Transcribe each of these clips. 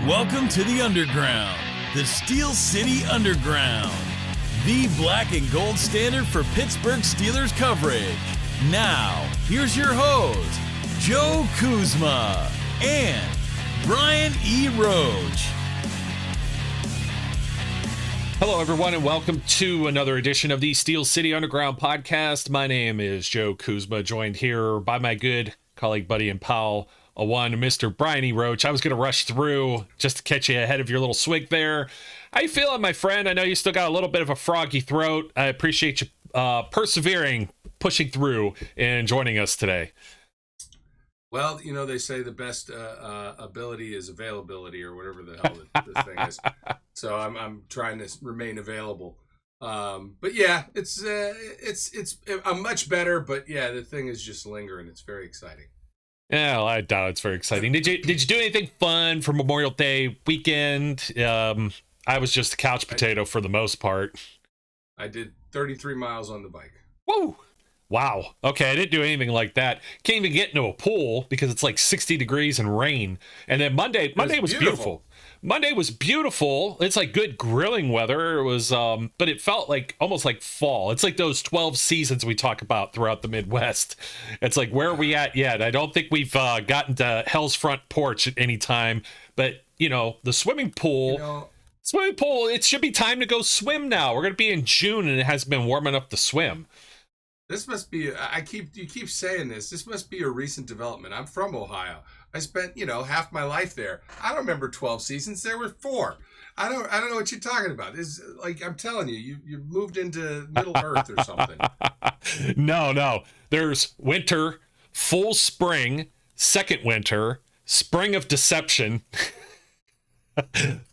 Welcome to the Underground, the Steel City Underground, the black and gold standard for Pittsburgh Steelers coverage. Now, here's your host, Joe Kuzma and Brian E. Roach. Hello, everyone, and welcome to another edition of the Steel City Underground podcast. My name is Joe Kuzma, joined here by my good colleague, buddy, and pal, Mr. Brian E. Roach. I was going to rush through just to catch you ahead of your little swig there. How you feeling, my friend? I know you still got a little bit of a froggy throat. I appreciate you persevering, pushing through, and joining us today. Well, you know, they say the best ability is availability, or whatever the hell this thing is. So I'm trying to remain available. But yeah, it's I'm much better. But yeah, the thing is just lingering. It's very exciting. Yeah, well, I doubt it's very exciting. Did you do anything fun for Memorial Day weekend? I was just a couch potato for the most part. I did 33 miles on the bike. Woo! Wow. Okay, I didn't do anything like that. Can't even get into a pool because it's like 60 degrees and rain. And then Monday was beautiful. Monday was beautiful. It's like good grilling weather. It was, but it felt like almost like fall. It's like those 12 seasons we talk about throughout the Midwest. It's like, where are we at yet? I don't think we've gotten to Hell's Front Porch at any time. But, you know, the swimming pool, it should be time to go swim now. We're going to be in June and it hasn't been warm enough to swim. This must be, you keep saying this must be a recent development. I'm from Ohio. I spent, half my life there. I don't remember 12 seasons. There were 4. I don't know what you're talking about. It's like, I'm telling you, you moved into Middle Earth or something. No. There's winter, full spring, second winter, spring of deception,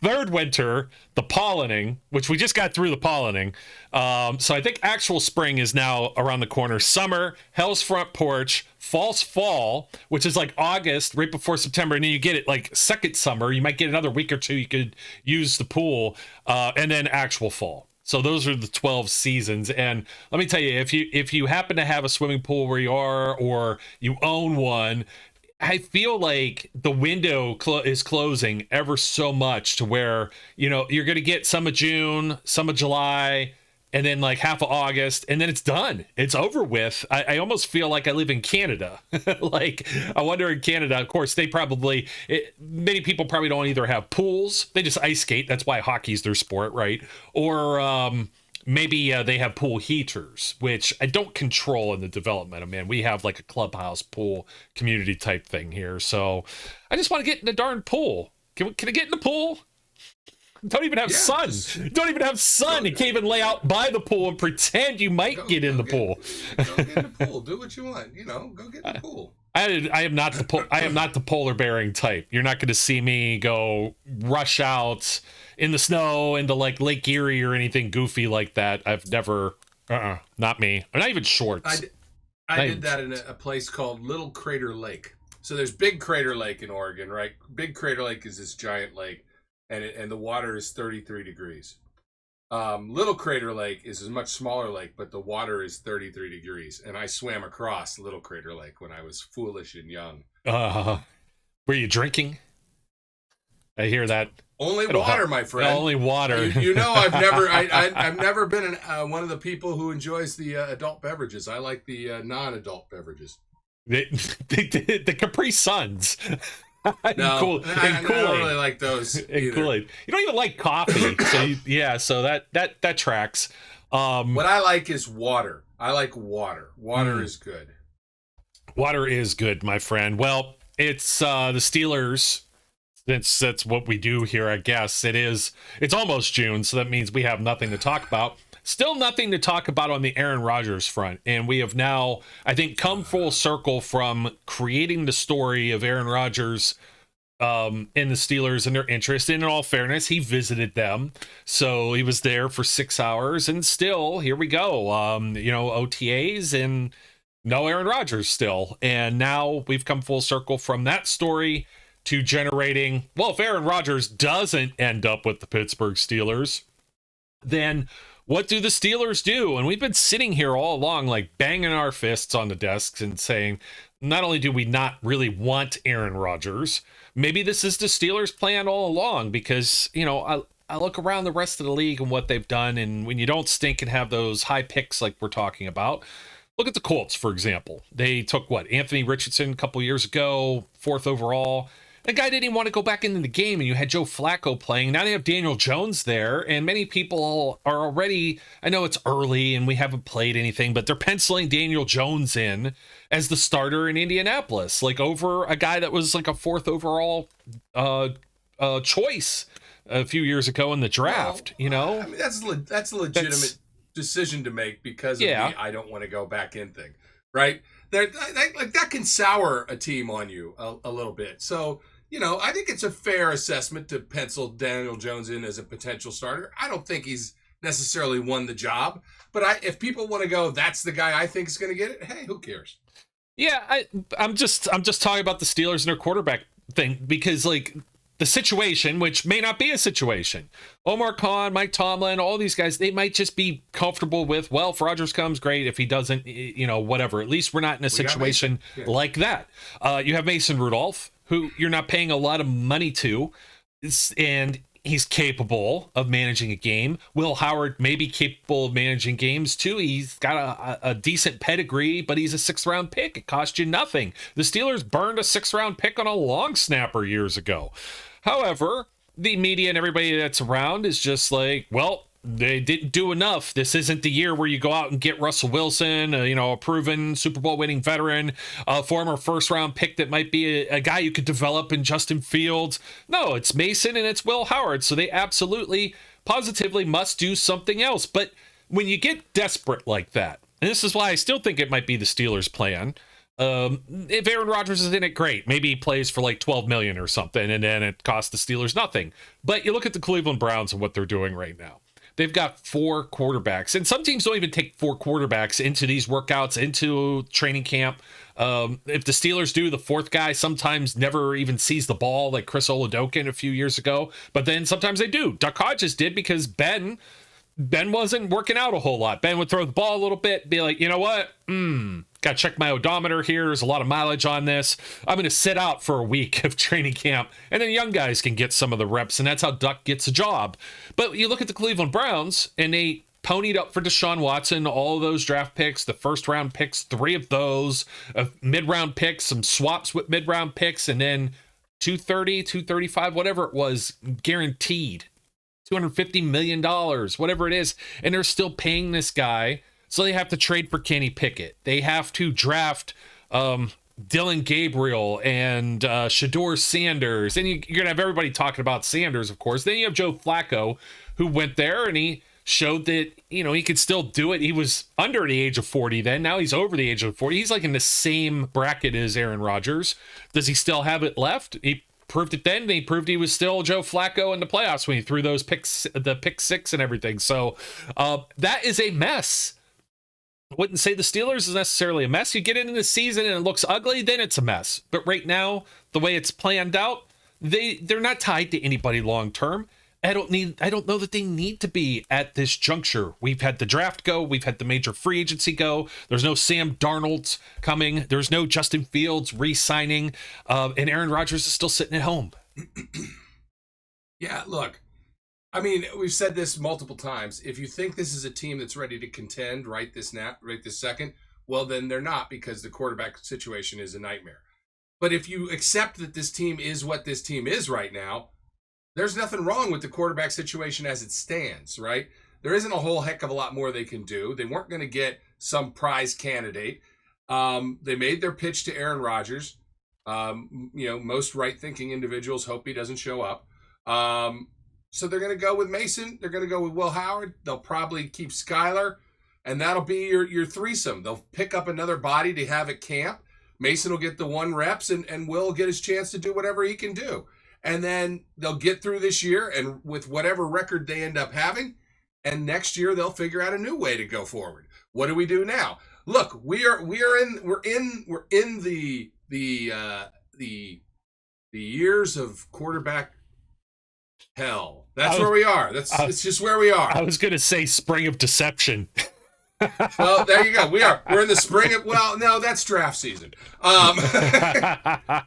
third winter, the pollinating, which we just got through the pollinating. So I think actual spring is now around the corner. Summer, Hell's Front Porch, false fall, which is like August, right before September. And then you get it like second summer. You might get another week or two. You could use the pool, and then actual fall. So those are the 12 seasons. And let me tell you, if you happen to have a swimming pool where you are, or you own one, I feel like the window is closing ever so much to where, you're going to get some of June, some of July, and then like half of August, and then it's done. It's over with. I almost feel like I live in Canada. Like, I wonder in Canada, of course, many people probably don't either have pools. They just ice skate. That's why hockey's their sport, right? Or, maybe they have pool heaters, which I don't control in the development. I mean, we have like a clubhouse pool community type thing here. So I just want to get in the darn pool. Can I get in the pool? Don't even have sun. Don't even have sun. You can't even lay out by the pool and pretend you might get in the pool. Go get in the pool. Do what you want. Go get in the pool. I am not the polar bearing type. You're not going to see me go rush out in the snow into like Lake Erie or anything goofy like that. I've never, not me. I'm not even shorts. I did that in a place called Little Crater Lake. So there's Big Crater Lake in Oregon, right? Big Crater Lake is this giant lake, and the water is 33 degrees. Little Crater Lake is a much smaller lake, but the water is 33 degrees. And I swam across Little Crater Lake when I was foolish and young. Were you drinking? I hear that. Only water, my friend. Only water. I've never been one of the people who enjoys the adult beverages. I like the non-adult beverages. The Capri Suns. No, I don't really like those either. Kool-Aid. You don't even like coffee, so that tracks. What I like is water. I like water. Water is good. Water is good, my friend. Well, it's the Steelers. That's what we do here, I guess. It's almost June, so that means we have nothing to talk about. Still nothing to talk about on the Aaron Rodgers front. And we have now, I think, come full circle from creating the story of Aaron Rodgers in the Steelers and their interest. And in all fairness, he visited them. So he was there for 6 hours. And still, here we go. OTAs and no Aaron Rodgers still. And now we've come full circle from that story to generating, well, if Aaron Rodgers doesn't end up with the Pittsburgh Steelers, then what do the Steelers do? And we've been sitting here all along, like banging our fists on the desks and saying, not only do we not really want Aaron Rodgers, maybe this is the Steelers' plan all along, because, you know, I look around the rest of the league and what they've done, and when you don't stink and have those high picks like we're talking about, look at the Colts, for example. They took, Anthony Richardson a couple years ago, 4th overall. The guy didn't even want to go back into the game, and you had Joe Flacco playing. Now they have Daniel Jones there, and many people are already, I know it's early and we haven't played anything, but they're penciling Daniel Jones in as the starter in Indianapolis, like over a guy that was like a 4th overall choice a few years ago in the draft. Well, you know, I mean, that's a legitimate decision to make because of the I don't want to go back in thing, right? That can sour a team on you a little bit. So, you know, I think it's a fair assessment to pencil Daniel Jones in as a potential starter. I don't think he's necessarily won the job, but if people want to go, that's the guy I think is going to get it. Hey, who cares? Yeah, I'm just talking about the Steelers and their quarterback thing, because like the situation, which may not be a situation, Omar Khan, Mike Tomlin, all these guys, they might just be comfortable with, well, if Rodgers comes, great. If he doesn't, you know, whatever. At least we're not in a situation like that. You have Mason Rudolph, who you're not paying a lot of money to, and he's capable of managing a game. Will Howard may be capable of managing games too. He's got a decent pedigree, but he's a 6th-round pick. It cost you nothing. The Steelers burned a 6th-round pick on a long snapper years ago. However, the media and everybody that's around is just like, well, they didn't do enough. This isn't the year where you go out and get Russell Wilson, a proven Super Bowl winning veteran, a former 1st-round pick that might be a guy you could develop in Justin Fields. No, it's Mason and it's Will Howard. So they absolutely, positively must do something else. But when you get desperate like that, and this is why I still think it might be the Steelers' plan. If Aaron Rodgers is in it, great. Maybe he plays for like $12 million or something, and then it costs the Steelers nothing. But you look at the Cleveland Browns and what they're doing right now. They've got 4 quarterbacks, and some teams don't even take 4 quarterbacks into these workouts, into training camp. If the Steelers do, the 4th guy sometimes never even sees the ball, like Chris Olave a few years ago. But then sometimes they do. Duck Hodges did, because Ben wasn't working out a whole lot. Ben would throw the ball a little bit, be like, you know what? Got to check my odometer here. There's a lot of mileage on this. I'm going to sit out for a week of training camp, and then young guys can get some of the reps, and that's how Duck gets a job. But you look at the Cleveland Browns, and they ponied up for Deshaun Watson, all of those draft picks, the 1st-round picks, 3 of those, mid-round picks, some swaps with mid-round picks, and then 230, 235, whatever it was, guaranteed. $250 million, whatever it is, and they're still paying this guy. So they have to trade for Kenny Pickett. They have to draft Dylan Gabriel and Shador Sanders. And you're going to have everybody talking about Sanders, of course. Then you have Joe Flacco, who went there and he showed that, you know, he could still do it. He was under the age of 40 then. Now he's over the age of 40. He's like in the same bracket as Aaron Rodgers. Does he still have it left? He proved it then. He proved he was still Joe Flacco in the playoffs when he threw those picks, the pick 6 and everything. So that is a mess. I wouldn't say the Steelers is necessarily a mess. You get into the season and it looks ugly, then it's a mess. But right now, the way it's planned out, they're not tied to anybody long term. I don't know that they need to be at this juncture. We've had the draft go, we've had the major free agency go. There's no Sam Darnold coming. There's no Justin Fields re-signing, and Aaron Rodgers is still sitting at home. Yeah, look. I mean, we've said this multiple times. If you think this is a team that's ready to contend right this second, well, then they're not, because the quarterback situation is a nightmare. But if you accept that this team is what this team is right now, there's nothing wrong with the quarterback situation as it stands, right? There isn't a whole heck of a lot more they can do. They weren't going to get some prize candidate. They made their pitch to Aaron Rodgers. Most right-thinking individuals hope he doesn't show up. So they're going to go with Mason. They're going to go with Will Howard. They'll probably keep Skyler, and that'll be your threesome. They'll pick up another body to have at camp. Mason will get the 1 reps, and Will get his chance to do whatever he can do. And then they'll get through this year, and with whatever record they end up having, and next year they'll figure out a new way to go forward. What do we do now? Look, we're in the years of quarterback hell. That's where we are. It's just where we are. I was going to say spring of deception. Well, there you go. We're in the spring of, well, no, that's draft season.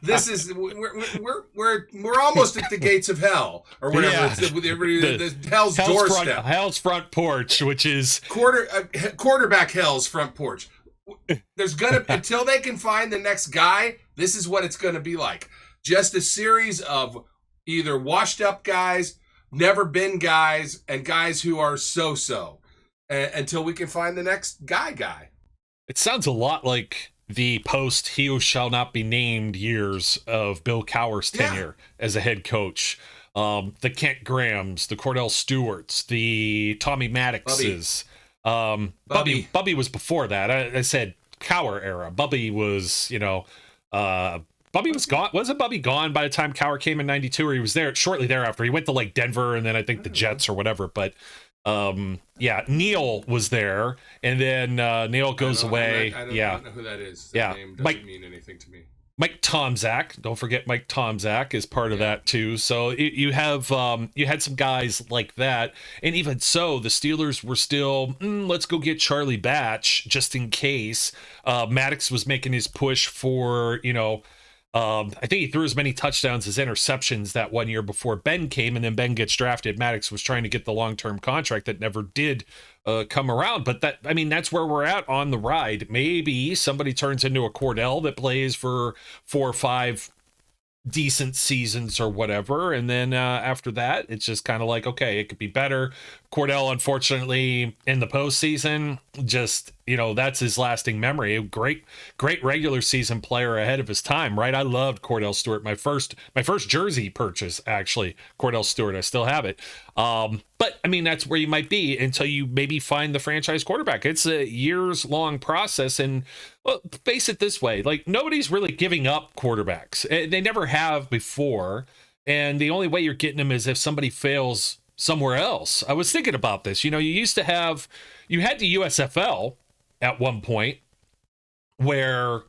This is we're almost at the gates of hell, or whatever. Yeah. It's the hell's doorstep. Hell's front porch, which is quarterback hell's front porch. There's gonna until they can find the next guy. This is what it's gonna be like. Just a series of either washed up guys, never been guys, and guys who are so-so. Until we can find the next guy. It sounds a lot like the post "he who shall not be named" years of Bill Cowher's tenure as a head coach. The Kent Grahams, the Cordell Stewarts, the Tommy Maddoxes. Bubby was before that. I said Cowher era. Bubby was, Bubby was gone. Wasn't Bubby gone by the time Cowher came in '92, or he was there shortly thereafter? He went to like Denver and then I think the Jets or whatever. But Neil was there, and then Neil goes away. I don't know who that is. That name doesn't mean anything to me. Mike Tomczak, don't forget Mike Tomczak is part of that too. So you had some guys like that, and even so, the Steelers were still let's go get Charlie Batch just in case. Maddox was making his push for I think he threw as many touchdowns as interceptions that one year before Ben came, and then Ben gets drafted. Maddox was trying to get the long-term contract that never did come around. But that's where we're at on the ride. Maybe somebody turns into a Cordell that plays for 4 or 5 decent seasons or whatever, and then after that, it's just kind of like, okay, it could be better. Cordell, unfortunately, in the postseason, just that's his lasting memory. A great regular season player ahead of his time, right? I loved Cordell Stewart. My first jersey purchase, actually, Cordell Stewart. I still have it. But that's where you might be until you maybe find the franchise quarterback. It's a years-long process, and face it this way, like nobody's really giving up quarterbacks. They never have before, and the only way you're getting them is if somebody fails somewhere else. I was thinking about this. You had the USFL at one point where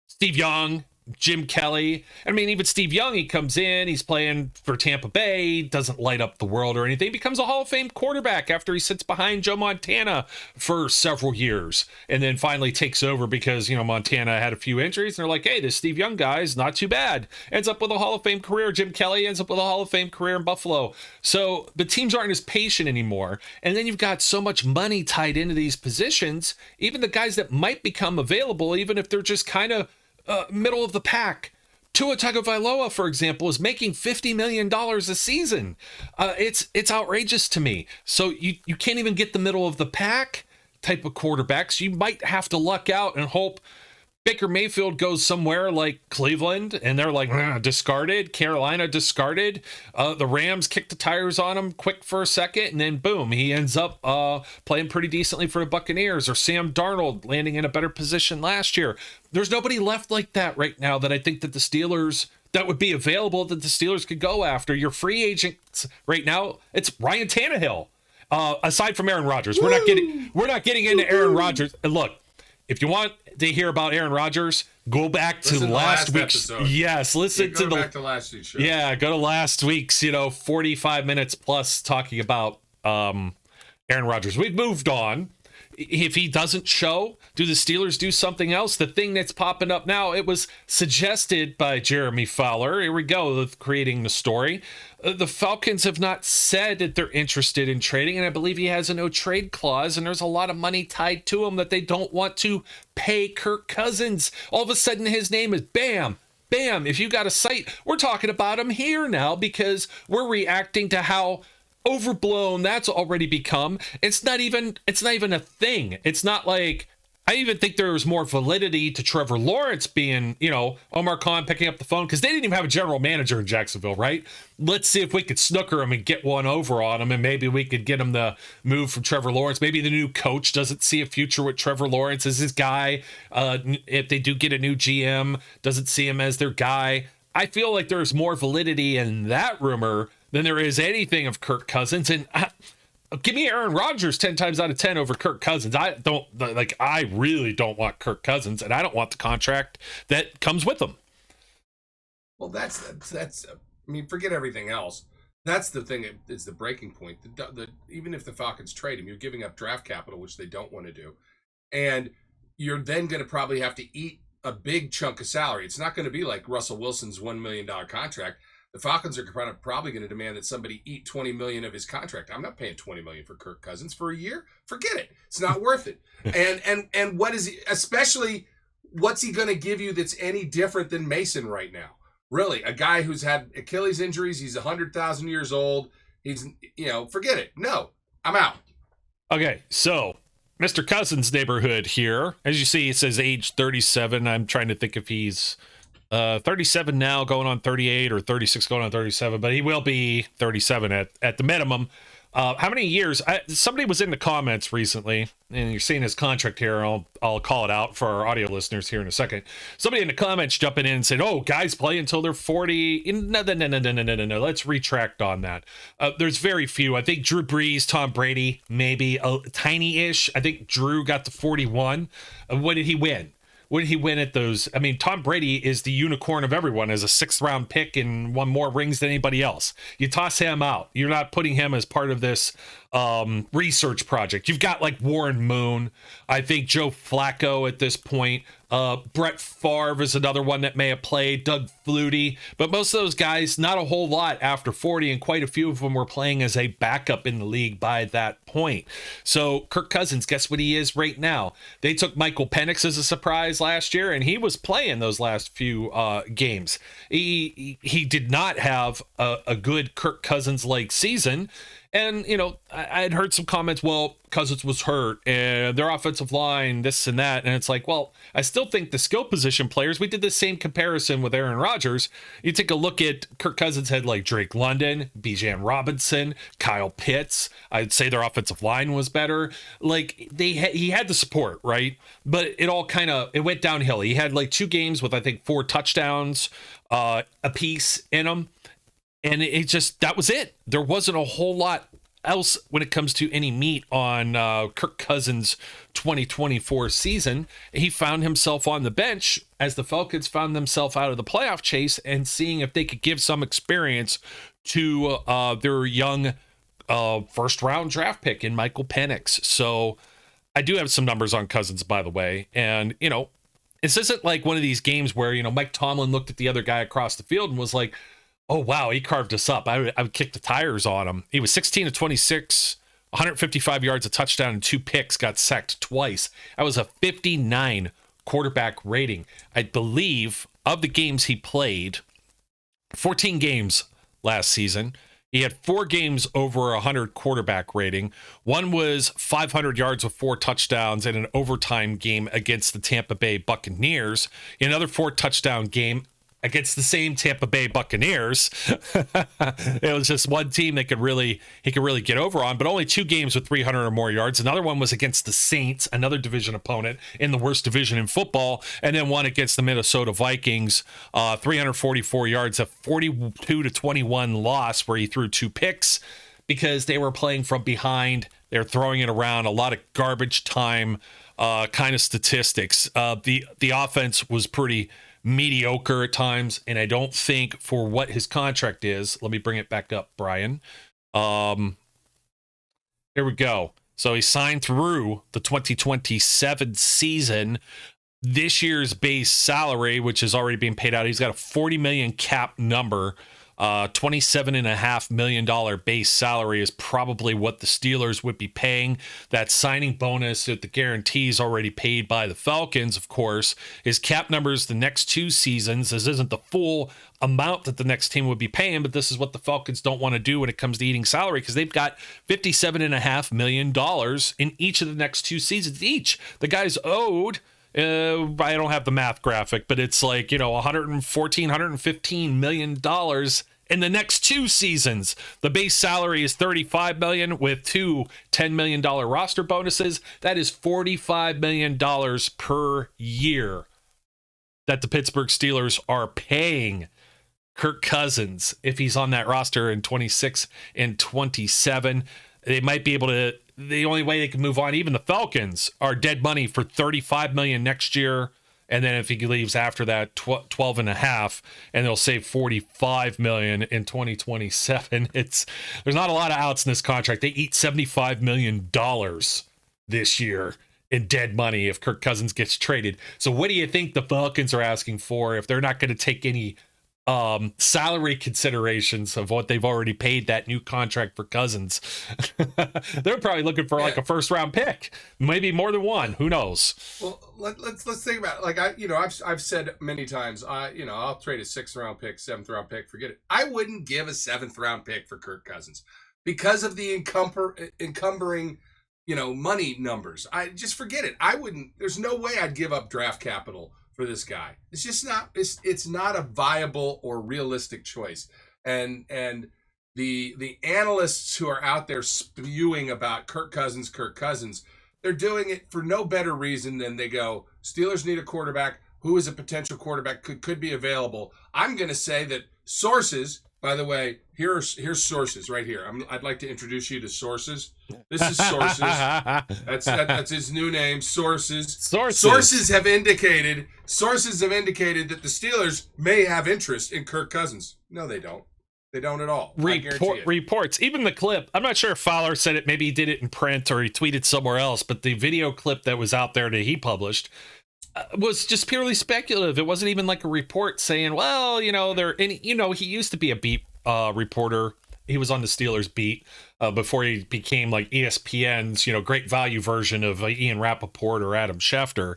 Steve Young, Jim Kelly, even Steve Young, he comes in, he's playing for Tampa Bay, doesn't light up the world or anything, becomes a Hall of Fame quarterback after he sits behind Joe Montana for several years, and then finally takes over because, Montana had a few injuries, and they're like, hey, this Steve Young guy is not too bad. Ends up with a Hall of Fame career. Jim Kelly ends up with a Hall of Fame career in Buffalo. So the teams aren't as patient anymore, and then you've got so much money tied into these positions, even the guys that might become available, even if they're just kind of middle of the pack. Tua Tagovailoa, for example, is making $50 million a season. It's outrageous to me. So you can't even get the middle of the pack type of quarterbacks. You might have to luck out and hope Baker Mayfield goes somewhere like Cleveland, and they're like, discarded. Carolina discarded. The Rams kicked the tires on him quick for a second, and then boom, he ends up playing pretty decently for the Buccaneers. Or Sam Darnold landing in a better position last year. There's nobody left like that right now that I think that the Steelers, that would be available, that the Steelers could go after. Your free agents right now, it's Ryan Tannehill. Aside from Aaron Rodgers, we're not getting into Aaron Rodgers. And look, if you want to hear about Aaron Rodgers, go back to last week's episode. Yes, listen to back to last week's show. Yeah, go to last week's 45 minutes plus talking about Aaron Rodgers. We've moved on. If he doesn't show, do the Steelers do something else? The thing that's popping up now, it was suggested by Jeremy Fowler. Here we go with creating the story. The Falcons have not said that they're interested in trading, and I believe he has a no-trade clause, and there's a lot of money tied to him that they don't want to pay Kirk Cousins. All of a sudden, his name is bam. If you got a site, we're talking about him here now because we're reacting to how overblown that's already become. It's not even a thing. It's not like, I even think there was more validity to Trevor Lawrence being, Omar Khan picking up the phone, because they didn't even have a general manager in Jacksonville, right? Let's see if we could snooker him and get one over on him, and maybe we could get him the move from Trevor Lawrence. Maybe the new coach doesn't see a future with Trevor Lawrence as his guy. If they do get a new GM, doesn't see him as their guy. I feel like there's more validity in that rumor than there is anything of Kirk Cousins. And give me Aaron Rodgers 10 times out of 10 over Kirk Cousins. I really don't want Kirk Cousins, and I don't want the contract that comes with him. Well, that's forget everything else. That's the thing. It's the breaking point. Even if the Falcons trade him, you're giving up draft capital, which they don't want to do, and you're then going to probably have to eat a big chunk of salary. It's not going to be like Russell Wilson's $1 million contract. The Falcons are probably going to demand that somebody eat $20 million of his contract. I'm not paying $20 million for Kirk Cousins for a year. Forget it. It's not worth it. And what is he? Especially, what's he going to give you that's any different than Mason right now? Really, a guy who's had Achilles injuries. He's 100,000 years old. He's, forget it. No, I'm out. Okay, so Mr. Cousins' neighborhood here. As you see, it says age 37. I'm trying to think if he's 37 now, going on 38, or 36 going on 37, but he will be 37 at the minimum. How many years? Somebody was in the comments recently, and you're seeing his contract here. I'll call it out for our audio listeners here in a second. Somebody in the comments jumping in and said, "Oh, guys play until they're 40." No. Let's retract on that. There's very few. I think Drew Brees, Tom Brady, maybe a tiny-ish. I think Drew got to 41. What did he win? What did he win at those? I mean, Tom Brady is the unicorn of everyone as a 6th-round pick and won more rings than anybody else. You toss him out. You're not putting him as part of this research project. You've got like Warren Moon. I think Joe Flacco at this point. Brett Favre is another one that may have played. Doug Flutie. But most of those guys, not a whole lot after 40, and quite a few of them were playing as a backup in the league by that point. So Kirk Cousins, guess what he is right now? They took Michael Penix as a surprise last year, and he was playing those last few games. He did not have a good Kirk Cousins-like season. And, I had heard some comments, well, Cousins was hurt and their offensive line, this and that. And it's like, well, I still think the skill position players, we did the same comparison with Aaron Rodgers. You take a look at Kirk Cousins had like Drake London, Bijan Robinson, Kyle Pitts. I'd say their offensive line was better. Like he had the support, right? But it went downhill. He had like 2 games with, I think, 4 touchdowns apiece in them. And that was it. There wasn't a whole lot else when it comes to any meat on Kirk Cousins' 2024 season. He found himself on the bench as the Falcons found themselves out of the playoff chase and seeing if they could give some experience to their young first-round draft pick in Michael Penix. So I do have some numbers on Cousins, by the way. And, this isn't like one of these games where, Mike Tomlin looked at the other guy across the field and was like, oh, wow, he carved us up. I would kick the tires on him. He was 16 of 26, 155 yards, a touchdown, and 2 picks, got sacked twice. That was a 59 quarterback rating. I believe of the games he played, 14 games last season, he had 4 games over 100 quarterback rating. One was 500 yards with 4 touchdowns in an overtime game against the Tampa Bay Buccaneers. Another 4 touchdown game against the same Tampa Bay Buccaneers. It was just one team that he could really get over on, but only 2 games with 300 or more yards. Another one was against the Saints, another division opponent in the worst division in football, and then one against the Minnesota Vikings, 344 yards, a 42-21 loss where he threw 2 picks because they were playing from behind. They're throwing it around, a lot of garbage time kind of statistics. The offense was pretty mediocre at times, and I don't think for what his contract is. Let me bring it back up, Brian. Here we go. So he signed through the 2027 season. This year's base salary, which is already being paid out, he's got a $40 million cap number. $27.5 million base salary is probably what the Steelers would be paying. That signing bonus that the guarantee is already paid by the Falcons, of course. His cap numbers the next 2 seasons. This isn't the full amount that the next team would be paying, but this is what the Falcons don't want to do when it comes to eating salary, because they've got $57.5 million in each of the next 2 seasons each. The guy's owed, I don't have the math graphic, but it's like, $115 million in the next 2 seasons. The base salary is $35 million with 2 $10 million roster bonuses. That is $45 million per year that the Pittsburgh Steelers are paying Kirk Cousins if he's on that roster in 26 and 27. They might be able to. The only way they can move on, even the Falcons, are dead money for $35 million next year and then if he leaves after that, 12 and a half, and they'll save $45 million in 2027. There's not a lot of outs in this contract. They eat $75 million this year in dead money if Kirk Cousins gets traded. So what do you think the Falcons are asking for if they're not going to take any salary considerations of what they've already paid that new contract for Cousins? They're probably looking for like a first round pick, maybe more than one. Who knows? Well, let's think about it. Like I've said many times, I'll trade a 6th round pick, 7th round pick, forget it. I wouldn't give a 7th round pick for Kirk Cousins because of the encumbering money numbers. I just forget it. I wouldn't. There's no way I'd give up draft capital for this guy. It's just not. It's not a viable or realistic choice. And the analysts who are out there spewing about Kirk Cousins, they're doing it for no better reason than they go, Steelers need a quarterback. Who is a potential quarterback could be available? I'm going to say that sources. By the way, here's sources right here. I'd like to introduce you to Sources. This is Sources. That's his new name, Sources. Sources have indicated that the Steelers may have interest in Kirk Cousins. No, they don't. They don't at all. Reports. Even the clip. I'm not sure if Fowler said it. Maybe he did it in print or he tweeted somewhere else. But the video clip that was out there that he published was just purely speculative. It wasn't even like a report saying, well, he used to be a beat reporter. He was on the Steelers beat before he became like ESPN's, great value version of Ian Rappaport or Adam Schefter.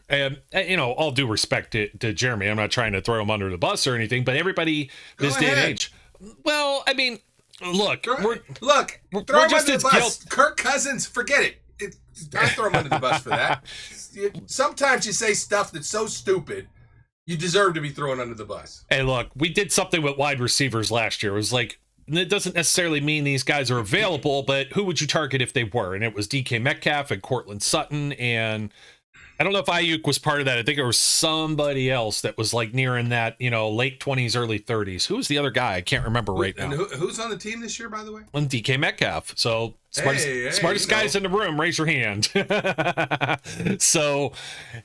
And, all due respect to Jeremy, I'm not trying to throw him under the bus or anything, but everybody this day and age. Well, I mean, look, throw him under the bus. Kirk Cousins, forget it. I throw him under the bus for that. Sometimes you say stuff that's so stupid, you deserve to be thrown under the bus. Hey, look, we did something with wide receivers last year. It was like, it doesn't necessarily mean these guys are available, but who would you target if they were? And it was DK Metcalf and Cortland Sutton, and I don't know if Ayuk was part of that. I think there was somebody else that was like nearing that, late 20s, early 30s. Who was the other guy? I can't remember right now. And who's on the team this year, by the way? And DK Metcalf. So smartest guys in the room, raise your hand. So,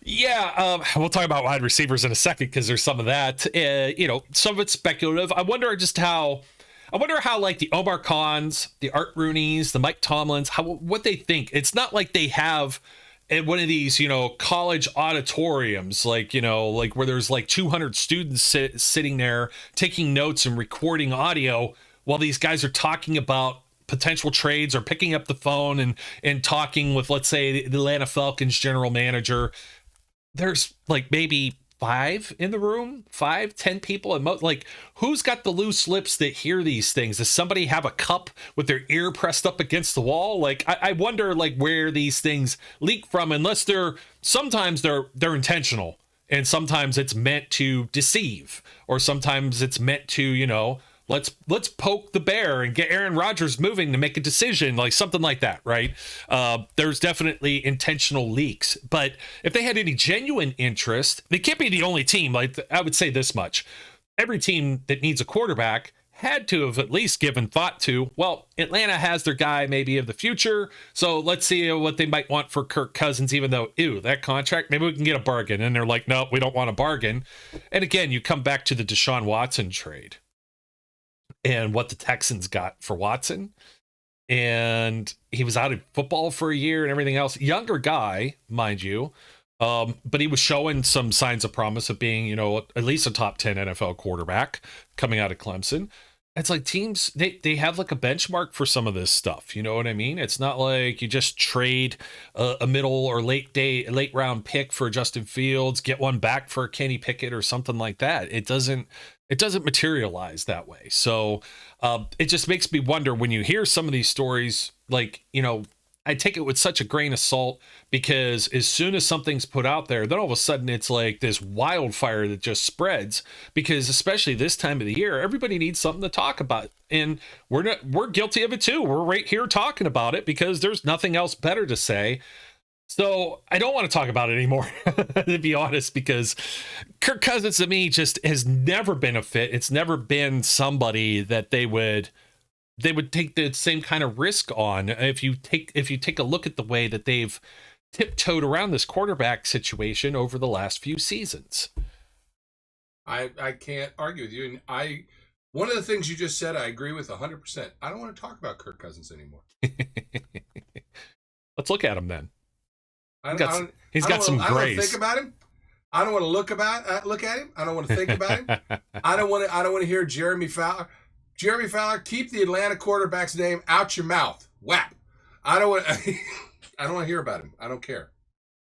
yeah, we'll talk about wide receivers in a second because there's some of that. Some of it's speculative. I wonder how like the Omar Khans, the Art Rooneys, the Mike Tomlins, what they think. It's not like they have at one of these, college auditoriums, like where there's like 200 students sitting there taking notes and recording audio while these guys are talking about potential trades or picking up the phone and talking with, let's say, the Atlanta Falcons general manager. There's like maybe 5 in the room, 10 people. And like, who's got the loose lips that hear these things? Does somebody have a cup with their ear pressed up against the wall? Like, I wonder like where these things leak from, unless sometimes they're intentional, and sometimes it's meant to deceive, or sometimes it's meant to, let's poke the bear and get Aaron Rodgers moving to make a decision, like something like that, right? There's definitely intentional leaks, but if they had any genuine interest, they can't be the only team. Like, I would say this much: every team that needs a quarterback had to have at least given thought to, well, Atlanta has their guy maybe of the future, so let's see what they might want for Kirk Cousins, even though, that contract, maybe we can get a bargain. And they're like, no, we don't want a bargain. And again, you come back to the Deshaun Watson trade and what the Texans got for Watson. And he was out of football for a year and everything else. Younger guy, mind you. But he was showing some signs of promise of being, at least a top 10 NFL quarterback coming out of Clemson. It's like teams, they have like a benchmark for some of this stuff. You know what I mean? It's not like you just trade a middle or late round pick for Justin Fields, get one back for Kenny Pickett or something like that. It doesn't materialize that way. So it just makes me wonder when you hear some of these stories, like, I take it with such a grain of salt, because as soon as something's put out there, then all of a sudden it's like this wildfire that just spreads, because especially this time of the year, everybody needs something to talk about. And we're guilty of it too. We're right here talking about it because there's nothing else better to say. So I don't want to talk about it anymore, to be honest, because Kirk Cousins to me just has never been a fit. It's never been somebody that they would take the same kind of risk on. If you take a look at the way that they've tiptoed around this quarterback situation over the last few seasons. I can't argue with you. And one of the things you just said, I agree with 100%. I don't want to talk about Kirk Cousins anymore. Let's look at him then. He's got some grace. I don't want to think about him. I don't want to look at him. I don't want to think about him. I don't want to hear Jeremy Fowler. Jeremy Fowler, keep the Atlanta quarterback's name out your mouth. Whap. I don't want to hear about him. I don't care.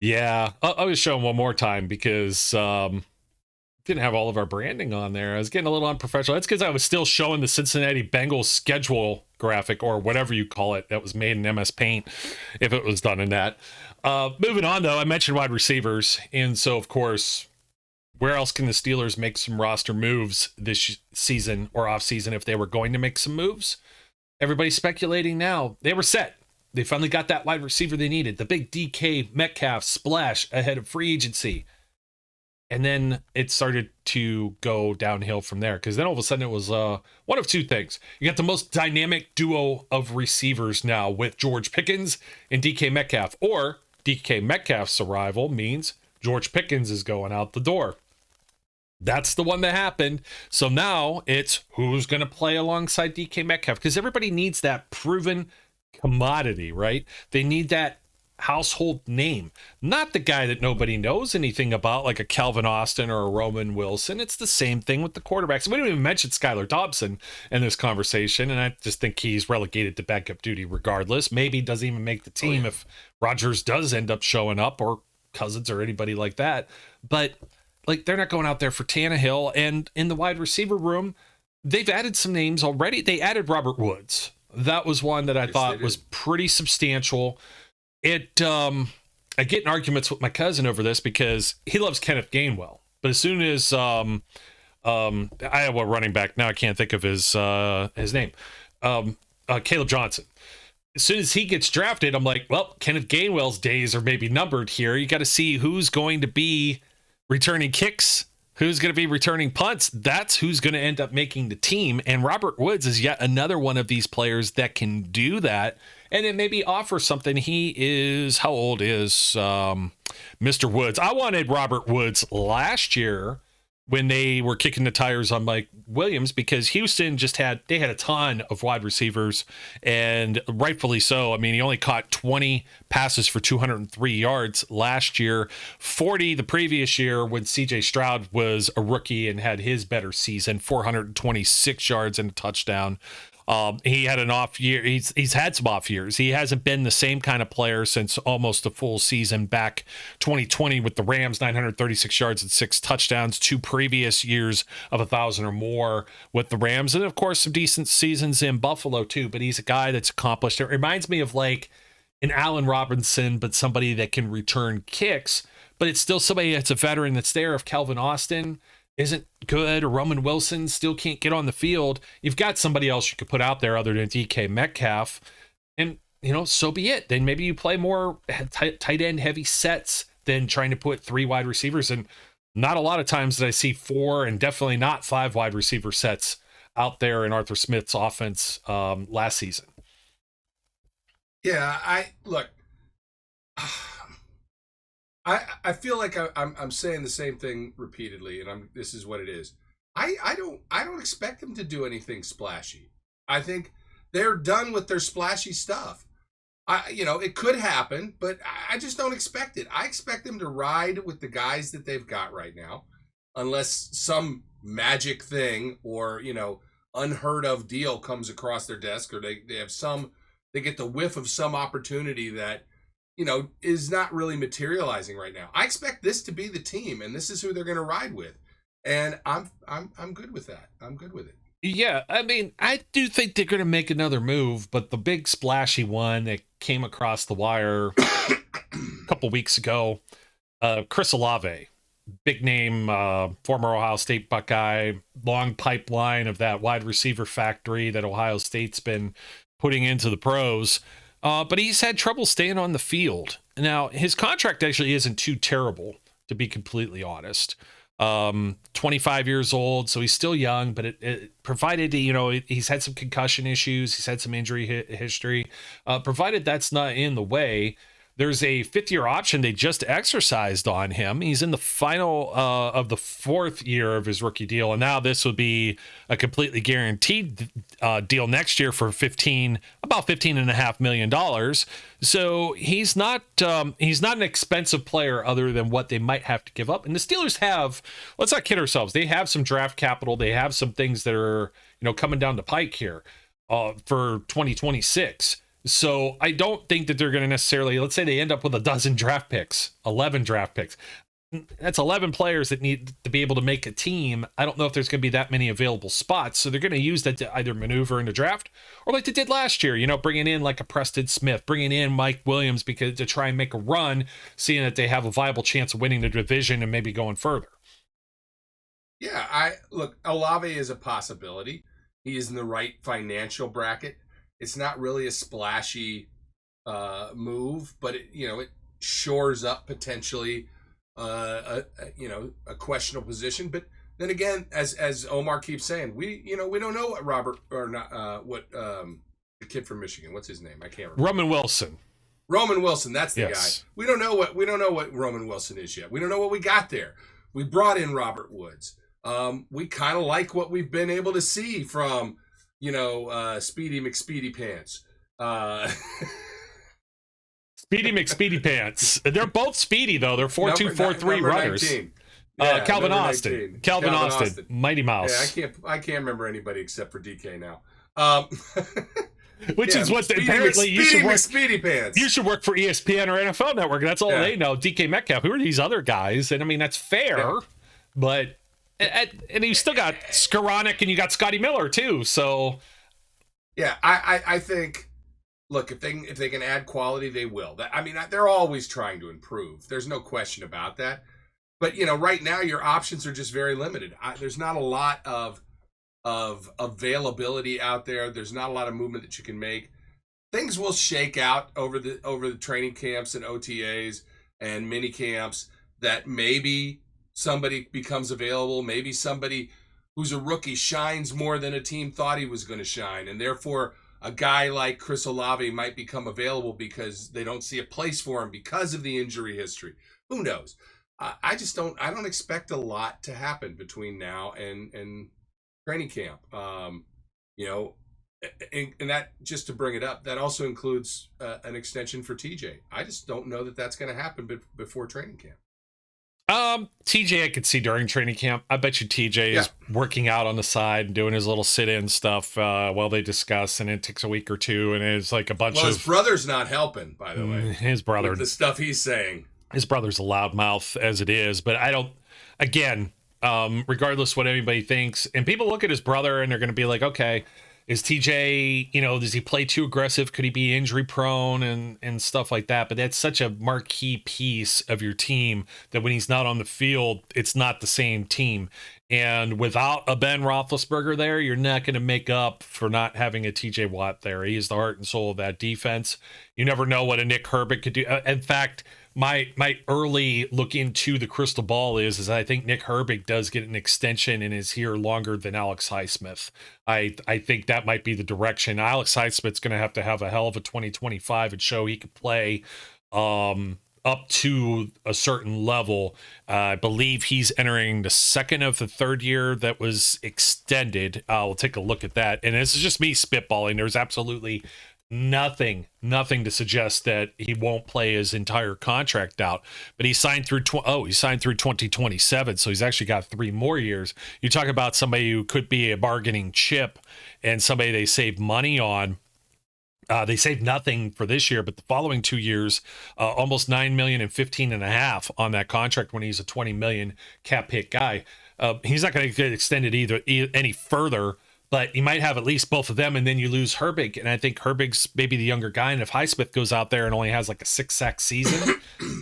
Yeah, I'll just show him one more time because didn't have all of our branding on there. I was getting a little unprofessional. That's because I was still showing the Cincinnati Bengals schedule graphic, or whatever you call it, that was made in MS Paint, if it was done in that. Moving on, though, I mentioned wide receivers. And so, of course, where else can the Steelers make some roster moves this season or offseason if they were going to make some moves? Everybody's speculating now. They were set. They finally got that wide receiver they needed. The big DK Metcalf splash ahead of free agency. And then it started to go downhill from there, because then all of a sudden it was one of two things. You got the most dynamic duo of receivers now with George Pickens and DK Metcalf, or DK Metcalf's arrival means George Pickens is going out the door. That's the one that happened. So now it's who's going to play alongside DK Metcalf, because everybody needs that proven commodity, right? They need that household name, not the guy that nobody knows anything about, like a Calvin Austin or a Roman Wilson. It's the same thing with the quarterbacks. We didn't even mention Skylar Dobson in this conversation, and I just think he's relegated to backup duty regardless. Maybe doesn't even make the team if Rodgers does end up showing up, or Cousins or anybody like that. But like, they're not going out there for Tannehill. And in the wide receiver room, they've added some names already. They added Robert Woods. That was one that I thought was pretty substantial. I get in arguments with my cousin over this because he loves Kenneth Gainwell, but as soon as Iowa running back, now I can't think of his name, Caleb Johnson. As soon as he gets drafted, I'm like, well, Kenneth Gainwell's days are maybe numbered here. You got to see who's going to be returning kicks, who's going to be returning punts. That's who's going to end up making the team. And Robert Woods is yet another one of these players that can do that. And then maybe offer something. He is, how old is Mr. Woods? I wanted Robert Woods last year when they were kicking the tires on Mike Williams, because Houston had a ton of wide receivers, and rightfully so. I mean, he only caught 20 passes for 203 yards last year, 40 the previous year when CJ Stroud was a rookie and had his better season, 426 yards and a touchdown. He had an off year. He's had some off years. He hasn't been the same kind of player since almost a full season back 2020 with the Rams, 936 yards and 6 touchdowns, 2 previous years of 1,000 or more with the Rams. And of course, some decent seasons in Buffalo too, but he's a guy that's accomplished. It reminds me of like an Allen Robinson, but somebody that can return kicks, but it's still somebody that's a veteran that's there. If Calvin Austin isn't good, or Roman Wilson still can't get on the field, you've got somebody else you could put out there other than DK Metcalf, and so be it. Then maybe you play more tight end heavy sets than trying to put 3 wide receivers. And not a lot of times that I see 4 and definitely not 5 wide receiver sets out there in Arthur Smith's offense last season. Yeah, I feel like I'm saying the same thing repeatedly, and this is what it is. I don't expect them to do anything splashy. I think they're done with their splashy stuff. It could happen, but I just don't expect it. I expect them to ride with the guys that they've got right now, unless some magic thing or unheard of deal comes across their desk, or they get the whiff of some opportunity that is not really materializing right now. I expect this to be the team, and this is who they're going to ride with. And I'm good with that. I'm good with it. Yeah, I mean, I do think they're going to make another move, but the big splashy one that came across the wire a couple weeks ago, Chris Olave, big name, former Ohio State Buckeye, long pipeline of that wide receiver factory that Ohio State's been putting into the pros. But he's had trouble staying on the field. Now, his contract actually isn't too terrible, to be completely honest. 25 years old, so he's still young, but it provided, he's had some concussion issues, he's had some injury history. Provided that's not in the way, there's a 5th-year option they just exercised on him. He's in the final of the 4th year of his rookie deal, and now this would be a completely guaranteed deal next year for about $15.5 million. So he's not an expensive player other than what they might have to give up. And the Steelers have, let's not kid ourselves, they have some draft capital. They have some things that are coming down the pike here for 2026. So I don't think that they're going to necessarily, let's say they end up with 11 draft picks. That's 11 players that need to be able to make a team. I don't know if there's going to be that many available spots. So they're going to use that to either maneuver in the draft or like they did last year, bringing in like a Preston Smith, bringing in Mike Williams because to try and make a run, seeing that they have a viable chance of winning the division and maybe going further. Yeah, Olave is a possibility. He is in the right financial bracket. It's not really a splashy move, but it shores up potentially a questionable position. But then again, as Omar keeps saying, we don't know what the kid from Michigan, what's his name? I can't remember. Roman Wilson, that's the guy. We don't know what Roman Wilson is yet. We don't know what we got there. We brought in Robert Woods. We kind of like what we've been able to see from Speedy McSpeedy Pants. Speedy McSpeedy Pants. They're both speedy though. They're 4.243 runners. Yeah, Calvin Austin, Mighty Mouse. Yeah, I can't remember anybody except for DK now. Which is what apparently you should work. Speedy Pants. You should work for ESPN or NFL Network. That's all they know. DK Metcalf. Who are these other guys? And I mean that's fair, but. And you still got Skoranek and you got Scotty Miller too. So, yeah, I think, look, if they can add quality, they will. They're always trying to improve. There's no question about that. But right now your options are just very limited. There's not a lot of availability out there. There's not a lot of movement that you can make. Things will shake out over the training camps and OTAs and mini camps that maybe somebody becomes available. Maybe somebody who's a rookie shines more than a team thought he was going to shine. And therefore, a guy like Chris Olave might become available because they don't see a place for him because of the injury history. Who knows? I don't expect a lot to happen between now and training camp. And that, just to bring it up, that also includes an extension for TJ. I just don't know that that's going to happen before training camp. TJ I could see during training camp. I bet you TJ is working out on the side and doing his little sit-in stuff while they discuss, and it takes a week or two, and it's like a bunch of... his brother's not helping, by the way. His brother... with the stuff he's saying. His brother's a loudmouth as it is, but I don't... Again, regardless what anybody thinks, and people look at his brother and they're going to be like, okay, is TJ, does he play too aggressive? Could he be injury prone and stuff like that? But that's such a marquee piece of your team that when he's not on the field, it's not the same team. And without a Ben Roethlisberger there, you're not going to make up for not having a TJ Watt there. He is the heart and soul of that defense. You never know what a Nick Herbig could do. In fact, my early look into the crystal ball is I think Nick Herbig does get an extension and is here longer than Alex Highsmith. I think that might be the direction. Alex Highsmith's going to have a hell of a 2025 and show he could play up to a certain level. I believe he's entering the second of the third year that was extended. We'll take a look at that. And this is just me spitballing. There's absolutely nothing to suggest that he won't play his entire contract out, but he signed through 2027, so he's actually got 3 more years. You talk about somebody who could be a bargaining chip and somebody they save money on. They saved nothing for this year, but the following 2 years, almost $9 million and $15.5 million on that contract when he's a $20 million cap hit guy. He's not going to get extended any further. But you might have at least both of them, and then you lose Herbig. And I think Herbig's maybe the younger guy. And if Highsmith goes out there and only has like a 6-sack season,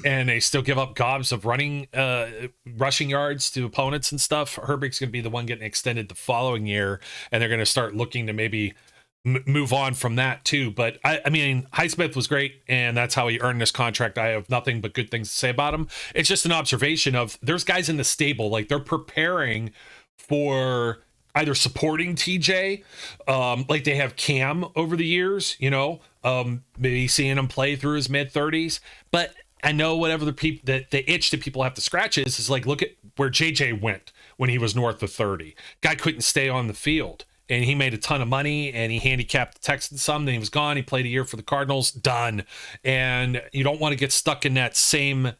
and they still give up gobs of rushing yards to opponents and stuff, Herbig's going to be the one getting extended the following year, and they're going to start looking to maybe move on from that too. But I mean, Highsmith was great, and that's how he earned this contract. I have nothing but good things to say about him. It's just an observation of there's guys in the stable, like they're preparing for either supporting TJ, like they have Cam over the years, maybe seeing him play through his mid-30s. But I know whatever the itch that people have to scratch is like, look at where JJ went when he was north of 30. Guy couldn't stay on the field, and he made a ton of money, and he handicapped the Texans some. Then he was gone. He played a year for the Cardinals. Done. And you don't want to get stuck in that same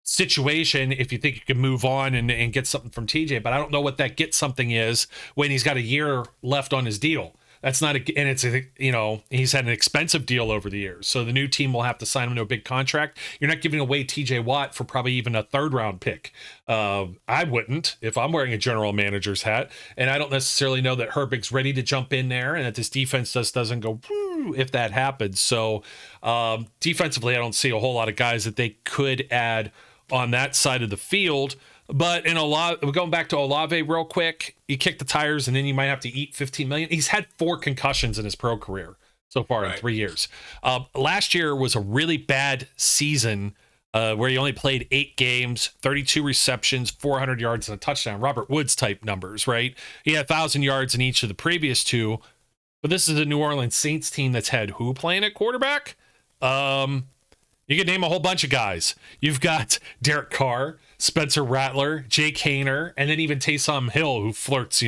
situation if you think you can move on and get something from TJ. But I don't know what that get something is when he's got a year left on his deal. That's not and it's he's had an expensive deal over the years, so the new team will have to sign him to a big contract. You're not giving away TJ Watt for probably even a 3rd round pick. I wouldn't if I'm wearing a general manager's hat, and I don't necessarily know that Herbig's ready to jump in there and that this defense just doesn't go if that happens. So defensively, I don't see a whole lot of guys that they could add on that side of the field. But going back to Olave real quick, you kick the tires and then you might have to eat $15 million. He's had 4 concussions in his pro career so far in 3 years. Last year was a really bad season where he only played 8 games, 32 receptions, 400 yards and a touchdown. Robert Woods type numbers, right? He had 1,000 yards in each of the previous 2. But this is a New Orleans Saints team that's had who playing at quarterback? You could name a whole bunch of guys. You've got Derek Carr, Spencer Rattler, Jake Hayner, and then even Taysom Hill, who flirts,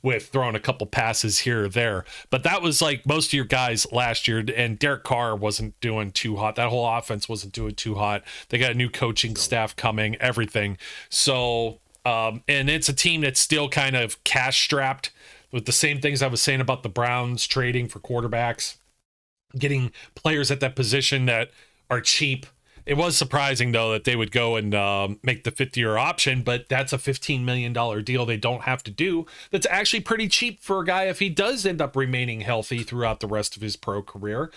with throwing a couple passes here or there. But that was like most of your guys last year, and Derek Carr wasn't doing too hot. That whole offense wasn't doing too hot. They got a new coaching staff coming, everything. So, and it's a team that's still kind of cash-strapped with the same things I was saying about the Browns trading for quarterbacks, getting players at that position that are cheap. It was surprising, though, that they would go and make the 50-year option, but that's a $15 million deal they don't have to do. That's actually pretty cheap for a guy if he does end up remaining healthy throughout the rest of his pro career.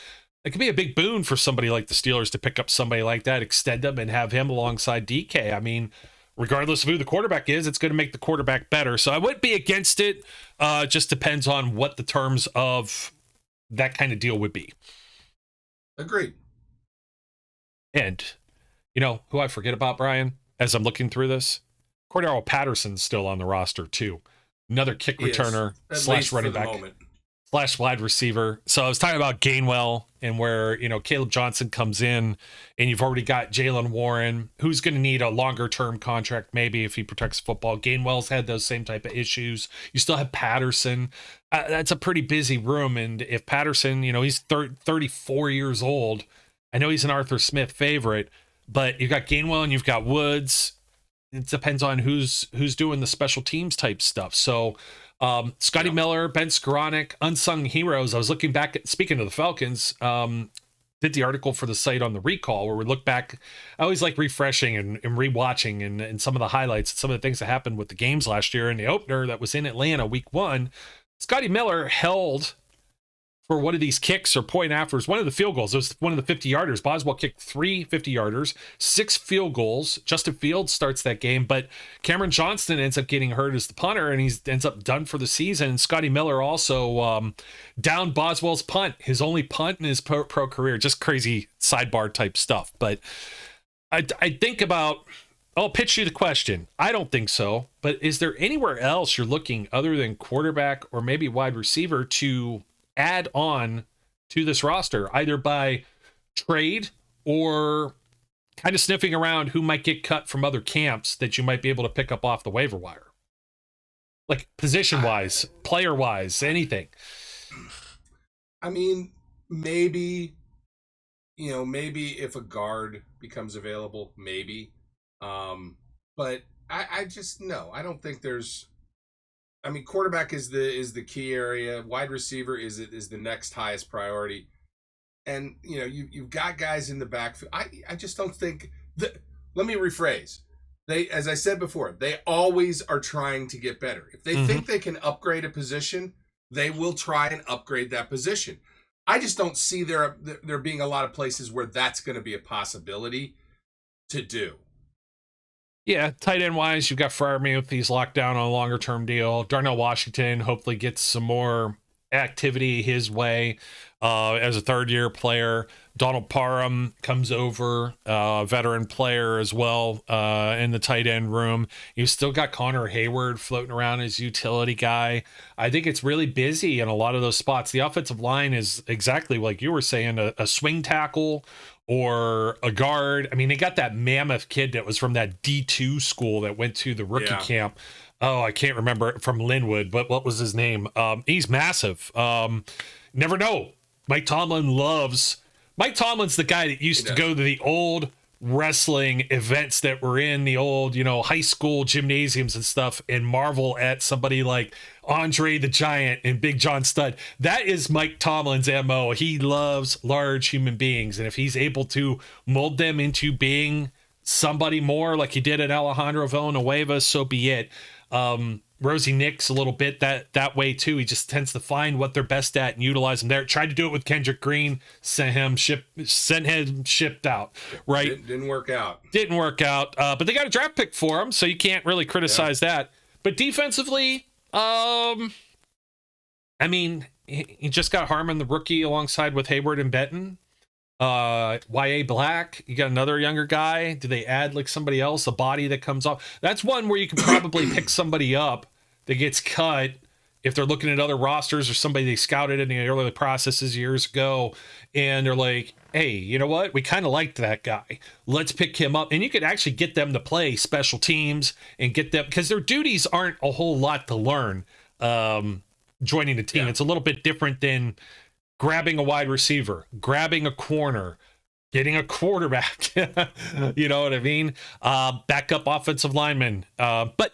It could be a big boon for somebody like the Steelers to pick up somebody like that, extend him, and have him alongside DK. I mean, regardless of who the quarterback is, it's going to make the quarterback better. So I wouldn't be against it. Just depends on what the terms of that kind of deal would be. Agreed. And, who I forget about, Brian, as I'm looking through this? Cordero Patterson's still on the roster, too. Another kick returner / running back / wide receiver. So I was talking about Gainwell and where, Caleb Johnson comes in, and you've already got Jalen Warren, who's going to need a longer-term contract maybe if he protects football. Gainwell's had those same type of issues. You still have Patterson. That's a pretty busy room, and if Patterson, he's 34 years old, I know he's an Arthur Smith favorite, but you've got Gainwell and you've got Woods. It depends on who's doing the special teams type stuff. So Scotty Miller, Ben Skoranek, unsung heroes. I was looking back at, speaking of the Falcons, did the article for the site on the recall where we look back. I always like refreshing and rewatching and some of the highlights, some of the things that happened with the games last year. And the opener that was in Atlanta week 1, Scotty Miller held for one of these kicks or point afters, one of the field goals. It was one of the 50-yarders. Boswell kicked 3 50-yarders, 6 field goals. Justin Fields starts that game, but Cameron Johnston ends up getting hurt as the punter, and he ends up done for the season. And Scotty Miller also downed Boswell's punt, his only punt in his pro career. Just crazy sidebar type stuff. But I think about, I'll pitch you the question. I don't think so, but is there anywhere else you're looking other than quarterback or maybe wide receiver to add on to this roster, either by trade or kind of sniffing around who might get cut from other camps that you might be able to pick up off the waiver wire? Like position-wise, player-wise, anything. I mean, maybe if a guard becomes available, maybe. But I just, no, I don't think there's, I mean, quarterback is the key area. Wide receiver is the next highest priority, and you've got guys in the backfield. I just don't think that. Let me rephrase. They, as I said before, they always are trying to get better. If they think they can upgrade a position, they will try and upgrade that position. I just don't see there being a lot of places where that's going to be a possibility to do. Yeah, tight end wise, you've got Freiermuth. He's locked down on a longer term deal. Darnell Washington hopefully gets some more activity his way as a third-year player. Donald Parham comes over, veteran player as well in the tight end room. You've still got Connor Hayward floating around as utility guy. I think it's really busy in a lot of those spots. The offensive line is exactly like you were saying, a swing tackle or a guard. I mean, they got that mammoth kid that was from that D2 school that went to the rookie camp. Oh, I can't remember, from Linwood, but what was his name? He's massive. Never know. Mike Tomlin's the guy that used to go to the old wrestling events that were in the old, high school gymnasiums and stuff and marvel at somebody like Andre the Giant and Big John Studd. That is Mike Tomlin's MO. He loves large human beings. And if he's able to mold them into being somebody more like he did at Alejandro Villanueva, so be it. Rosie Nix a little bit that way too. He just tends to find what they're best at and utilize them there. Tried to do it with Kendrick Green, sent him shipped out. Right? Didn't work out. But they got a draft pick for him, so you can't really criticize that. But defensively, I mean, he just got Harmon, the rookie, alongside with Hayward and Benton. YA Black, you got another younger guy. Do they add like somebody else, a body that comes off? That's one where you can probably pick somebody up that gets cut if they're looking at other rosters or somebody they scouted in the early processes years ago, and they're like, hey, you know what, we kind of liked that guy, let's pick him up. And you could actually get them to play special teams and get them, because their duties aren't a whole lot to learn joining the team. It's a little bit different than grabbing a wide receiver, grabbing a corner, getting a quarterback. You know what I mean? Backup offensive linemen. But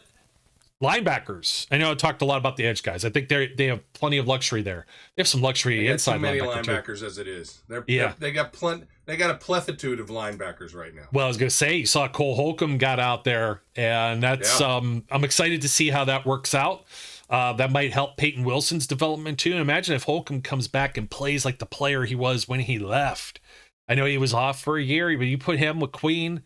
linebackers, I know I talked a lot about the edge guys. I think they have plenty of luxury there. They have some luxury inside. Too many linebackers as it is. They got a plethitude of linebackers right now. Well, I was going to say, you saw Cole Holcomb got out there, and that's I'm excited to see how that works out. That might help Peyton Wilson's development too. And imagine if Holcomb comes back and plays like the player he was when he left. I know he was off for a year, but you put him with Queen,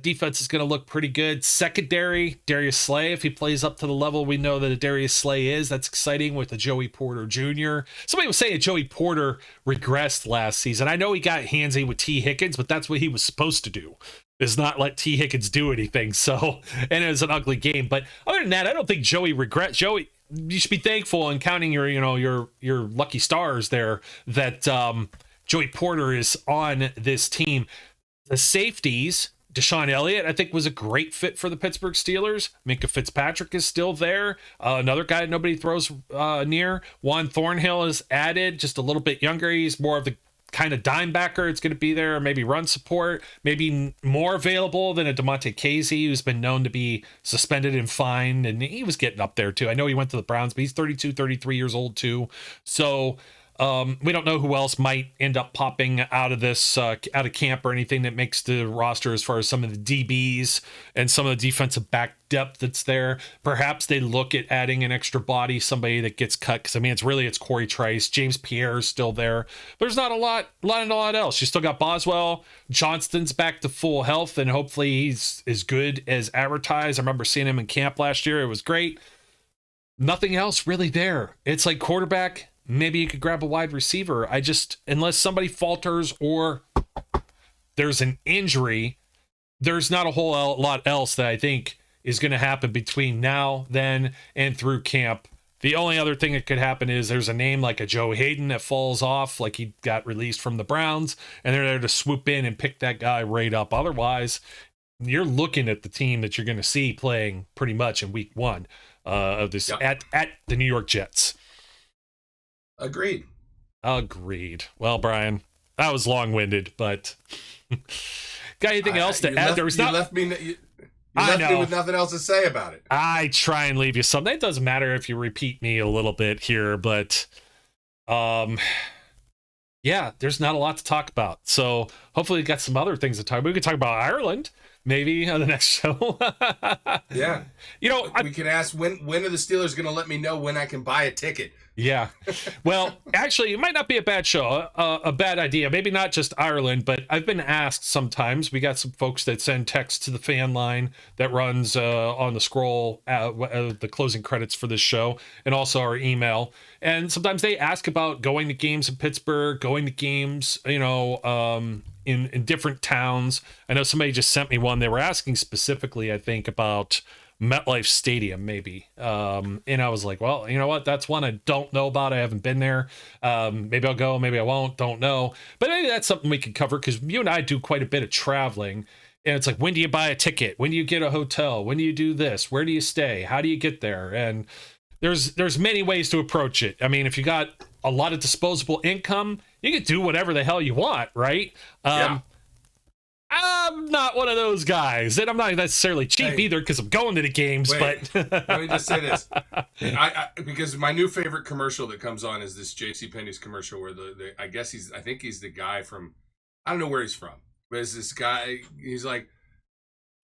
defense is going to look pretty good. Secondary, Darius Slay, if he plays up to the level we know that Darius Slay is, that's exciting with the Joey Porter Jr. Somebody was saying Joey Porter regressed last season. I know he got handsy with T. Higgins, but that's what he was supposed to do, is not let T. Higgins do anything. So, and it was an ugly game. But other than that, I don't think Joey regrets. Joey, you should be thankful and counting your lucky stars there that Joey Porter is on this team. The safeties, Deshaun Elliott, I think, was a great fit for the Pittsburgh Steelers. Minka Fitzpatrick is still there. Another guy nobody throws near. Juan Thornhill is added, just a little bit younger. He's more of the kind of dime backer. It's going to be there, maybe run support, maybe more available than a DeMonte Casey, who's been known to be suspended and fined, and he was getting up there too. I know he went to the Browns, but he's 32, 33 years old too. So we don't know who else might end up popping out of this, out of camp or anything that makes the roster as far as some of the DBs and some of the defensive back depth that's there. Perhaps they look at adding an extra body, somebody that gets cut. Because I mean, it's Corey Trice, James Pierre is still there. There's not a lot else. You still got Boswell. Johnston's back to full health, and hopefully he's as good as advertised. I remember seeing him in camp last year. It was great. Nothing else really there. It's like quarterback. Maybe you could grab a wide receiver. Unless somebody falters or there's an injury, there's not a whole lot else that I think is going to happen between now, then, and through camp. The only other thing that could happen is there's a name like a Joe Hayden that falls off, like he got released from the Browns, and they're there to swoop in and pick that guy right up. Otherwise, you're looking at the team that you're going to see playing pretty much in week one of this at the New York Jets. Agreed. Well, Brian, that was long-winded, but got anything else to add? You left me with nothing else to say about it. I try and leave you something. It doesn't matter if you repeat me a little bit here, but there's not a lot to talk about. So hopefully we got some other things to talk about. We could talk about Ireland maybe on the next show. Yeah. We can ask when are the Steelers going to let me know when I can buy a ticket? Yeah. Well, actually, it might not be a bad show, a bad idea. Maybe not just Ireland, but I've been asked sometimes. We got some folks that send texts to the fan line that runs on the scroll, the closing credits for this show, and also our email. And sometimes they ask about going to games in Pittsburgh, going to games, in different towns. I know somebody just sent me one. They were asking specifically, I think, about MetLife Stadium, maybe. And I was like, well, you know what? That's one I don't know about. I haven't been there. Maybe I'll go, maybe I won't, don't know. But maybe that's something we could cover, because you and I do quite a bit of traveling. And it's like, when do you buy a ticket? When do you get a hotel? When do you do this? Where do you stay? How do you get there? And there's many ways to approach it. I mean, if you got a lot of disposable income, you can do whatever the hell you want, right? Yeah. I'm not one of those guys, and I'm not necessarily cheap either, because I'm going to the games. Wait, but let me just say this, because my new favorite commercial that comes on is this JCPenney's commercial where I think he's the guy from, I don't know where he's from, but it's this guy. He's like,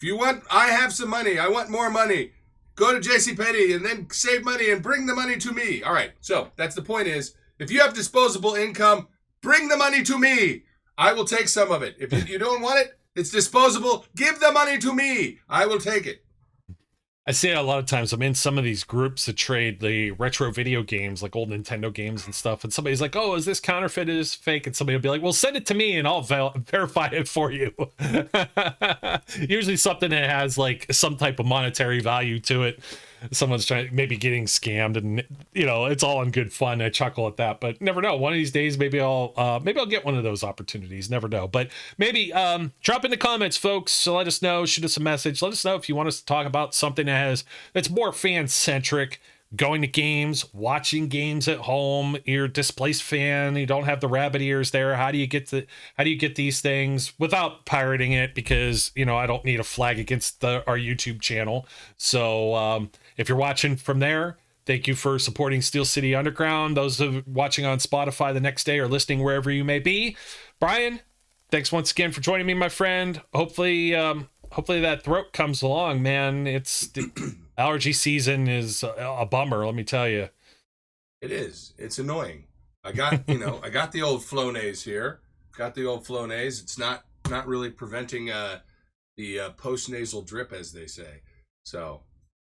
I have some money, I want more money. Go to JCPenney and then save money and bring the money to me. All right, so that's the point is, if you have disposable income, bring the money to me. I will take some of it. If you don't want it, it's disposable. Give the money to me. I will take it. I see it a lot of times. I'm in some of these groups that trade the retro video games, like old Nintendo games and stuff. And somebody's like, oh, is this counterfeit? Is this fake? And somebody will be like, well, send it to me and I'll verify it for you. Usually something that has like some type of monetary value to it. Someone's maybe getting scammed, and it's all in good fun. I chuckle at that, but never know. One of these days, maybe I'll get one of those opportunities. Never know. But maybe drop in the comments, folks. So let us know. Shoot us a message. Let us know if you want us to talk about something that's more fan centric. Going to games, watching games at home. You're a displaced fan. You don't have the rabbit ears there. How do you get these things without pirating it? Because I don't need a flag against our YouTube channel. So if you're watching from there, thank you for supporting Steel City Underground. Those watching on Spotify the next day or listening wherever you may be. Brian, thanks once again for joining me, my friend. Hopefully that throat comes along, man. It's the allergy season is a bummer, let me tell you. It is. It's annoying. I got, I got the old Flonase here. It's not really preventing the post-nasal drip, as they say. So,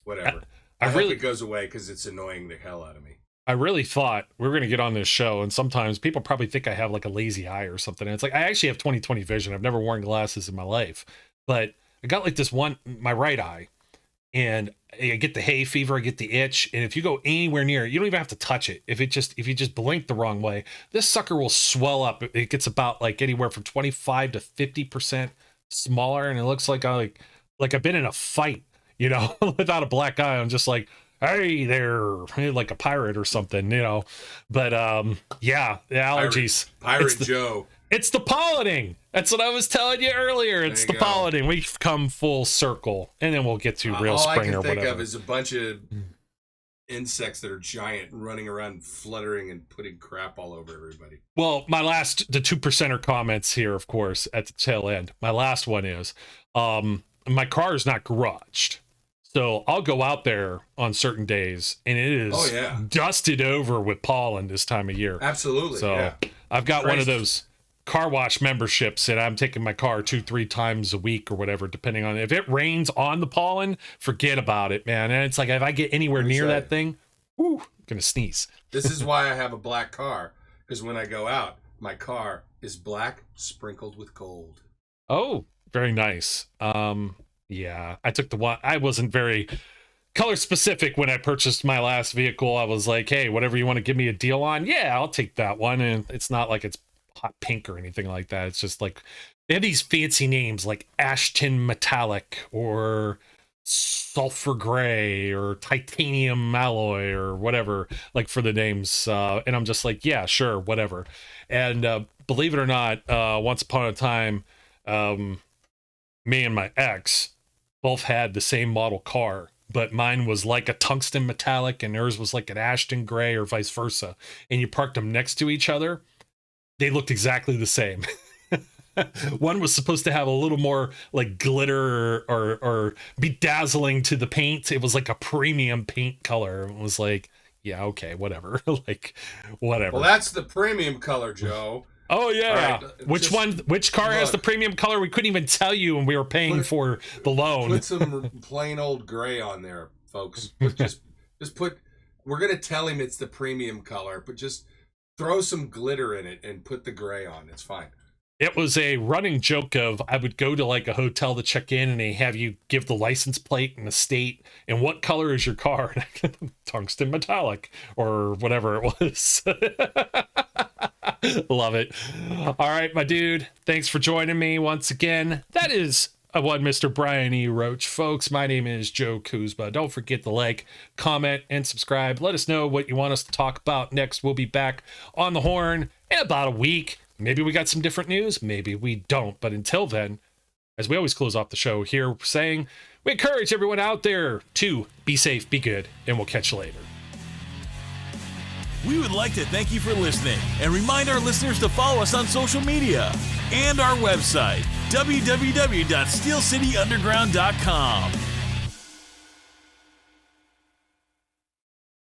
whatever. I hope it goes away, because it's annoying the hell out of me. I really thought we were going to get on this show, and sometimes people probably think I have like a lazy eye or something. And it's like, I actually have 20/20 vision. I've never worn glasses in my life, but I got like this one, my right eye, and I get the hay fever, I get the itch, and if you go anywhere near it, you don't even have to touch it. If you just blink the wrong way, this sucker will swell up. It gets about like anywhere from 25 to 50% smaller, and it looks like I've been in a fight, without a black eye. I'm just like, hey there, like a pirate or something, But yeah, the allergies. Pirate Joe. It's the pollinating. That's what I was telling you earlier. It's the pollinating. We've come full circle, and then we'll get to real spring or whatever. All I can think of is a bunch of insects that are giant running around fluttering and putting crap all over everybody. Well, the 2%er comments here, of course, at the tail end. My last one is, my car is not garaged. So I'll go out there on certain days, and it is dusted over with pollen this time of year. Absolutely. So yeah. I've got one of those car wash memberships, and I'm taking my car 2-3 times a week or whatever, depending on if it rains on the pollen, forget about it, man. And it's like, if I get anywhere near that thing, I'm gonna sneeze. This is why I have a black car, because when I go out, my car is black sprinkled with gold. Oh, very nice. Yeah, I took the one. I wasn't very color specific when I purchased my last vehicle. I was like, hey, whatever you want to give me a deal on, yeah, I'll take that one. And it's not like it's hot pink or anything like that. It's just like, they have these fancy names like Ashton Metallic or Sulfur Gray or Titanium Alloy or whatever, like for the names. And I'm just like, yeah, sure, whatever. And believe it or not, once upon a time, me and my ex both had the same model car, but mine was like a tungsten metallic and hers was like an Ashton Gray or vice versa. And you parked them next to each other. They looked exactly the same. One was supposed to have a little more like glitter or bedazzling to the paint. It was like a premium paint color. It was like, Yeah, okay, whatever. Like, whatever. Well, that's the premium color, Joe. Oh yeah. Right, Which car has the premium color? We couldn't even tell you, and we were paying for the loan. Put some plain old gray on there, folks. Just put. We're gonna tell him it's the premium color, but just throw some glitter in it and put the gray on. It's fine. It was a running joke of I would go to like a hotel to check in, and they have you give the license plate and the state and what color is your car? Tungsten metallic or whatever it was. Love it. All right, my dude. Thanks for joining me once again. That is one Mr. Brian E. Roach. Folks, my name is Joe Kuzma. Don't forget to like, comment, and subscribe. Let us know what you want us to talk about next. We'll be back on the horn in about a week. Maybe we got some different news. Maybe we don't. But until then, as we always close off the show here saying, we encourage everyone out there to be safe, be good, and we'll catch you later. We would like to thank you for listening and remind our listeners to follow us on social media and our website, www.steelcityunderground.com.